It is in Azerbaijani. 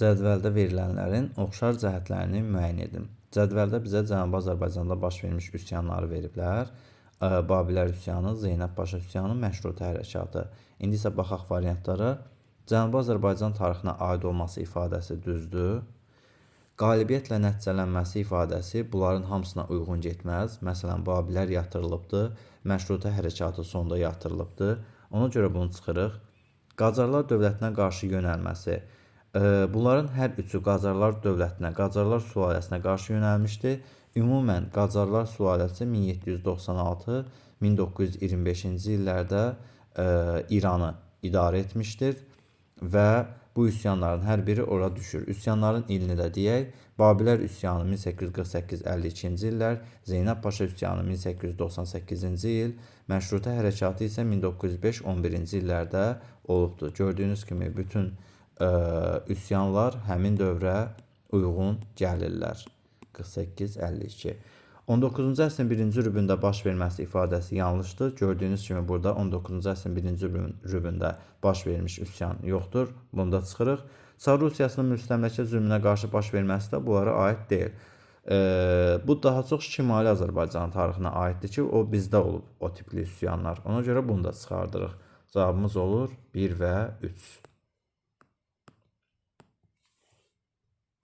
Cədvəldə verilənlərin oxşar cəhətlərini müəyyən edin. Cədvəldə bizə Cənubi Azərbaycanda baş vermiş üsyanları veriblər. Babillər üsyanı, Zeynəb Paşa üsyanı, Məşrutə hərəkatı. İndi isə baxaq variantlara. Cənubi Azərbaycan tarixinə aid olması ifadəsi düzdür. Qalibiyyətlə nəticələnməsi ifadəsi bunların hamısına uyğun getməz. Məsələn, Babillər yatırılıbdır, Məşrutə hərəkatı sonda yatırılıbdır. Ona görə bunu çıxırıq. Qacarlar dövlətinə qarşı yönəlməsi. Bunların hər üçü Qacarlar dövlətinə, Qacarlar sülaləsinə qarşı yönəlmişdi. Ümumən Qacarlar sülaləsi 1796-1925-ci illərdə İranı idarə etmişdir və bu üsyanların hər biri ora düşür. Üsyanların ilini də deyək. Babillər üsyanı 1848-52-ci illər, Zeynəb Paşa üsyanı 1898-ci il, Məşrutə hərəkatı isə 1905-11-ci illərdə olubdur. Gördüyünüz kimi bütün üsyanlar həmin dövrə uyğun gəlirlər. 48-52. 19-cu əsrin 1-ci rübündə baş verməsi ifadəsi yanlışdır. Gördüyünüz kimi burada 19-cu əsrin 1-ci rübündə baş vermiş üsyan yoxdur. Bunda çıxırıq. Çar Rusiyasının müstəmləkə zülmünə qarşı baş verməsi də bunlara aid deyil. Bu daha çox Şimali Azərbaycan tarixinə aiddir ki, o bizdə olub o tipli üsyanlar. Ona görə bunu da çıxardırıq. Cavabımız olur 1 və 3.